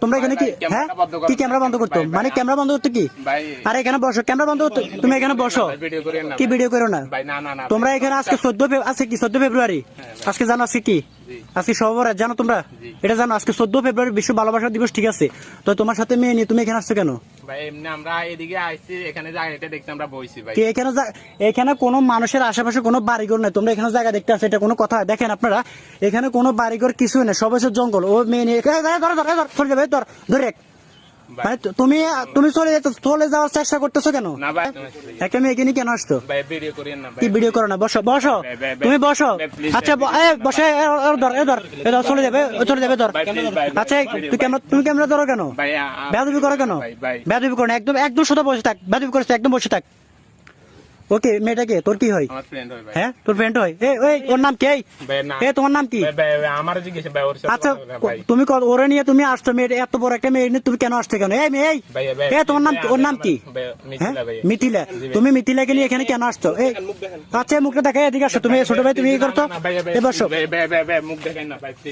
তোমরা এখানে কি হ্যাঁ কি ক্যামেরা বন্ধ করতো মানে ক্যামেরা বন্ধ করতো কি আরে এখানে বসো ক্যামেরা বন্ধ করতো তুমি এখানে বসো কি ভিডিও করো না তোমরা এখানে আজকে 14 ফেব্রুয়ারি আজকে জানো আজকে কি আজকে সর্বরাত জানো তোমরা এটা জানো আজকে 14 ফেব্রুয়ারি বিশ্ব ভালোবাসা দিবস ঠিক আছে তো তোমার সাথে মেয়ে নিয়ে তুমি এখানে আসছো কেন এখানে কোনো মানুষের আশেপাশে কোনো বাড়িঘর নাই তোমরা এখানে জায়গা দেখতে আসছো এটা কোনো কথা দেখেন আপনারা এখানে কোনো বাড়িঘর কিছু নেই সব হচ্ছে জঙ্গল ও মেয়ে নিয়ে ধরে মানে তুমি চলে যাওয়ার চেষ্টা করতেছো কেন একটা মেয়ে কিনে কেন আসতো কি ভিডিও করো না বসো বসো তুমি বসো আচ্ছা বসে চলে যাবে ধর আচ্ছা তুমি ক্যামেরা ধরো কেন বেয়াদবি করো কেন বেয়াদবি করো না একদম শুধু বসে থাক বেয়াদবি করিস একদম বসে থাক ওকে মেয়েটা কে তোর কি হয় হ্যাঁ তোর ফ্রেন্ড হয় ওর নাম কে তোমার নাম কি আচ্ছা তুমি ওরে নিয়ে তুমি আসছো মেয়ে এত বড় একটা মেয়ে নিয়ে তুমি কেন আসছো কেন এই মেয়ে তোমার নাম ওর নাম কি মিথিলা তুমি মিথিলাকে নিয়ে এখানে কেন আসছো আচ্ছা মুখটা দেখা এদিকে আসো তুমি ছোট ভাই তুমি কি করতো বসো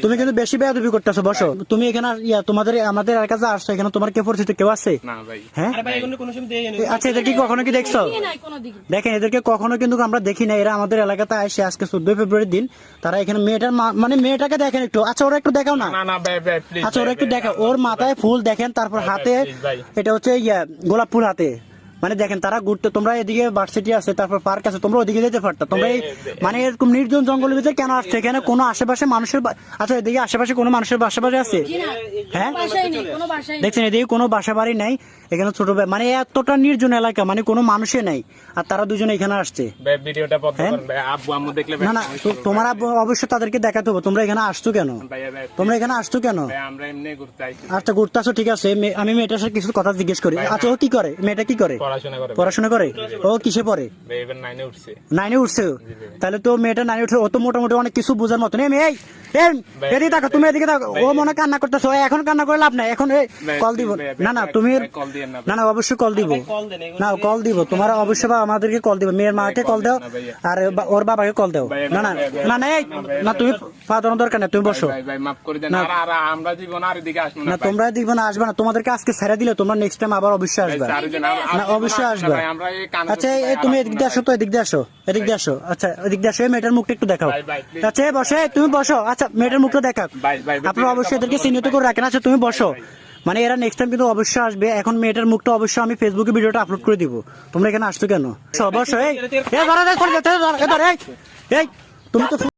তুমি কিন্তু বেশি বেয়াদবি করতেছো বসো তুমি এখানে তোমাদের আমাদের কাছে আসছো এখানে তোমার কে পরিচিত কেউ আছে হ্যাঁ আচ্ছা এদের কি কখনো কি দেখছো দেখেন এদেরকে কখনো কিন্তু আমরা দেখি না এরা আমাদের এলাকাতে আসে আজকে 14 ফেব্রুয়ারির দিন তারা এখানে মেয়েটার মানে মেয়েটাকে দেখেন একটু আচ্ছা ওরা একটু দেখাও না আচ্ছা ওরা একটু দেখাও ওর মাথায় ফুল দেখেন তারপর হাতে এটা হচ্ছে গোলাপ ফুল হাতে মানে দেখেন তারা ঘুরতে তোমরা এদিকে ভার্সিটি আছে তারপর পার্ক আছে তোমরা ওদিকে যেতে পারতা তোমরা মানে এরকম নির্জন জঙ্গলের ভিতরে কেন আসছো এখানে কোনো আশেপাশে মানুষের আচ্ছা এদিকে আশেপাশে কোনো মানুষের বাসা বাড়ি আছে হ্যাঁ দেখছেন এদিকে কোনো বাসা বাড়ি নাই এখানে ছোট মানে এতটা নির্জন এলাকা মানে কোনো মানুষই নাই আর তারা দুজনে এখানে আসছে না না তোমার আব্বু অবশ্যই তাদেরকে দেখাতে হবে তোমরা এখানে আসছো কেন আচ্ছা ঘুরতে আসো ঠিক আছে আমি মেয়েটার সাথে কিছু কথা জিজ্ঞেস করি আচ্ছা ও কি করে মেয়েটা কি করে পড়াশোনা করে ও কিসে পড়ে 9-এ উঠছে তাহলে তো মেয়েটা 9-এ উঠছে ও তো মোটামুটি অনেক কিছু বোঝার মতন এদিকে দেখো তুমি এদিকে দেখো ও মনে কান্না করতেছো এখন কান্না করে লাভ নাই এখন কল দিব না তুমি না অবশ্যই কল দিব কল দিব তোমার অবশ্যই আমাদেরকে কল দিব মেয়ের মাকে কল দাও আর ওর বাবাকে কল দাও না তুমি ফাদার দরকার না তুমি বসো না তোমরা দিব না আসবে না তোমাদেরকে আজকে ছেড়ে দিলে তোমরা নেক্সট টাইম আবার অবশ্যই আসবে না অবশ্যই আসবে আচ্ছা তুমি এদিক দিয়ে আসো তো এদিক দিয়ে আসো আচ্ছা এদিক দিয়ে আসো মেয়েটার মুখটা একটু দেখাও আচ্ছা বসে তুমি বসো আচ্ছা মেয়েটার মুখটা দেখাও আপনারা অবশ্যই এদেরকে চিহ্নিত করে রাখেন আচ্ছা তুমি বসো মানে এরা নেক্সট টাইম কিন্তু অবশ্যই আসবে এখন মেয়েটার মুখটা অবশ্যই আমি ফেসবুকে ভিডিওটা আপলোড করে দিব তোমরা এখানে আসছো কেন অবশ্যই তুমি তো